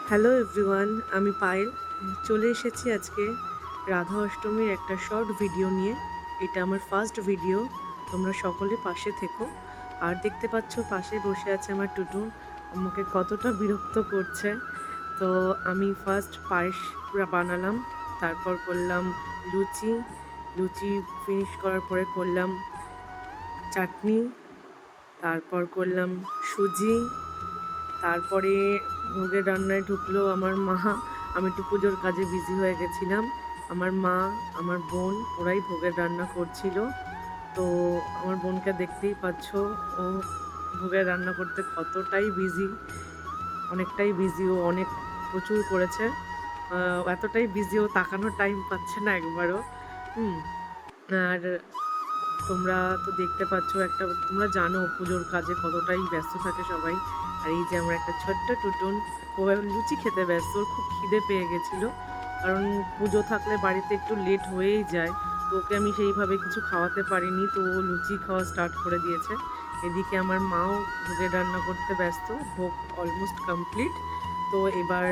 Hello everyone, আমি পায়েল। চলে এসেছি আজকে রাধা অষ্টমীর একটা শর্ট ভিডিও নিয়ে। এটা আমার ফার্স্ট ভিডিও। তোমরা সকলে পাশে থেকো। আর দেখতে পাচ্ছ পাশে বসে আছে আমার টুটুন, আমাকে কতটা বিরক্ত করছে। তো আমি ফার্স্ট পায়েস বানালাম, তারপর করলাম লুচি। লুচি ফিনিশ করার পরে করলাম চাটনি, তারপর করলাম সুজি। তারপরে ভোগের রান্নায় ঢুকলো আমার মা। আমি একটু পুজোর কাজে বিজি হয়ে গেছিলাম। আমার মা, আমার বোন ওরাই ভোগের রান্না করছিল। তো আমার বোনকে দেখতেই পাচ্ছ, ও ভোগের রান্না করতে কতটাই বিজি, অনেকটাই বিজি। ও অনেক প্রচুর করেছে। এতটাই বিজি ও তাকানোর টাইম পাচ্ছে না একবারও। হুম। আর তোমরা তো দেখতে পাচ্ছ, তোমরা জানো পুজোর কাজে কতটাই ব্যস্ত থাকে সবাই। আর এই যে আমার একটা ছোট্ট টুটুন, ও লুচি খেতে ব্যস্ত। ওর খুব খিদে পেয়ে গেছিলো, কারণ পুজো থাকলে বাড়িতে একটু লেট হয়েই যায়। তো ওকে আমি সেইভাবে কিছু খাওয়াতে পারিনি, তো ও লুচি খাওয়া স্টার্ট করে দিয়েছে। এদিকে আমার মাও ভোগের রান্না করতে ব্যস্ত। ভোগ অলমোস্ট কমপ্লিট। তো এবার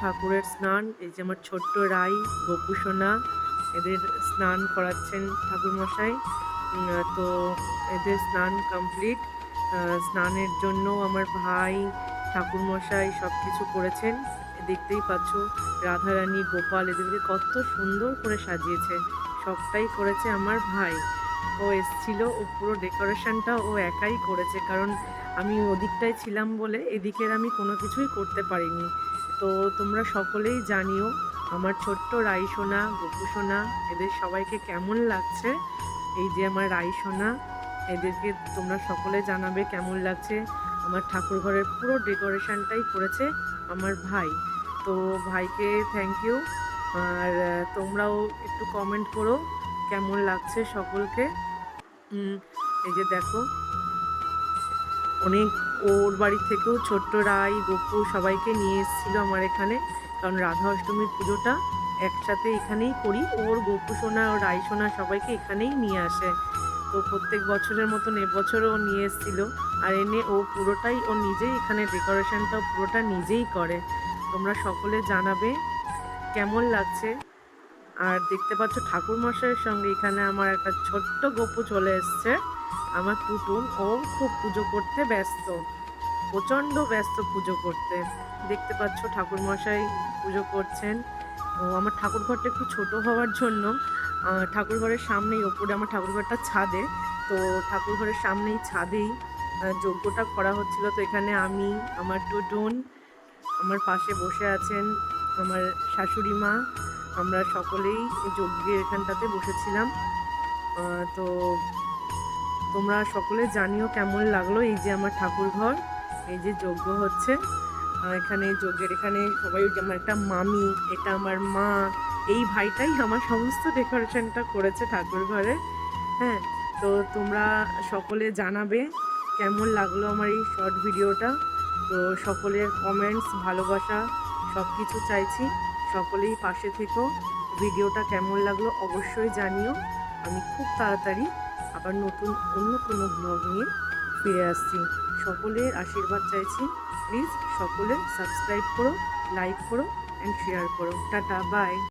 ঠাকুরের স্নান। এই যে আমার ছোট্ট রাই, গোপুসোনা, এদের স্নান করাচ্ছেন ঠাকুরমশাই। তো এদের স্নান কমপ্লিট। স্নানের জন্য আমার ভাই, ঠাকুরমশাই সব কিছু করেছেন। দেখতেই পাচ্ছ রাধারানী, গোপাল এদেরকে কত সুন্দর করে সাজিয়েছে। সবটাই করেছে আমার ভাই। ও এসছিল, ও পুরো ডেকোরেশনটা ও একাই করেছে, কারণ আমি ওদিকটায় ছিলাম বলে এদিকের আমি কোনো কিছুই করতে পারিনি। তো তোমরা সকলেই জানিও আমার ছোট্ট রাইসোনা, গোপুসোনা এদের সবাইকে কেমন লাগছে। এই যে আমার রাইসোনা, এদেরকে তোমরা সকলে জানাবে কেমন লাগছে। আমার ঠাকুর ঘরের পুরো ডেকোরেশনটাই করেছে আমার ভাই। তো ভাইকে থ্যাংক ইউ। আর তোমরাও একটু কমেন্ট করো কেমন লাগছে সকলকে। এই যে দেখো, অনেক ওর বাড়ি থেকেও ছোট্ট রাই, গপু সবাইকে নিয়ে এসেছিলো আমার এখানে, কারণ রাধা অষ্টমীর পুজোটা একসাথে এখানেই করি। ওর গপু সোনা, ওর রাই সোনা সবাইকে এখানেই নিয়ে আসে। তো প্রত্যেক বছরের মতন এবছরও ও নিয়ে এসেছিলো। আর এনে ও পুরোটাই ও নিজেই এখানে ডেকোরেশনটাও পুরোটা নিজেই করে। তোমরা সকলে জানাবে কেমন লাগছে। আর দেখতে পাচ্ছ ঠাকুরমশাইয়ের সঙ্গে এখানে আমার একটা ছোট্ট গপু চলে এসছে, আমার টুটুন। ও খুব পুজো করতে ব্যস্ত, প্রচণ্ড ব্যস্ত পুজো করতে। দেখতে পাচ্ছ ঠাকুরমশাই পুজো করছেন। ও আমার ঠাকুরঘরটা একটু ছোট হওয়ার জন্য ঠাকুরঘরের সামনেই, ওপরে আমার ঠাকুরঘরটা ছাদে, তো ঠাকুরঘরের সামনেই ছাদেই যজ্ঞটা করা হচ্ছিল। তো এখানে আমি, আমার টুটুন, আমার পাশে বসে আছেন আমার শাশুড়ি মা, আমরা সকলেই যজ্ঞের এখানটাতে বসেছিলাম। তো তোমরা সকলে জানিও কেমন লাগলো। এই যে আমার ঠাকুর ঘর, এই যে যজ্ঞ হচ্ছে এখানে যজ্ঞের এখানে সবাই, ওই যে আমার একটা মামি, এটা আমার মা, এই ভাইটাই আমার সমস্ত ডেকোরেশনটা করেছে ঠাকুর ঘরে। হ্যাঁ, তো তোমরা সকলে জানাবে কেমন লাগলো আমার এই শর্ট ভিডিওটা। তো সকলের কমেন্টস, ভালোবাসা সব কিছু চাইছি। সকলেই পাশে থেকো। ভিডিওটা কেমন লাগলো অবশ্যই জানিও। আমি খুব তাড়াতাড়ি আবার নতুন অন্য কোনো ব্লগ নিয়ে ফিরে আসছি। সকলের আশীর্বাদ চাইছি। প্লিজ সকলে সাবস্ক্রাইব করো, লাইক করো অ্যান্ড শেয়ার করো। Tata, by.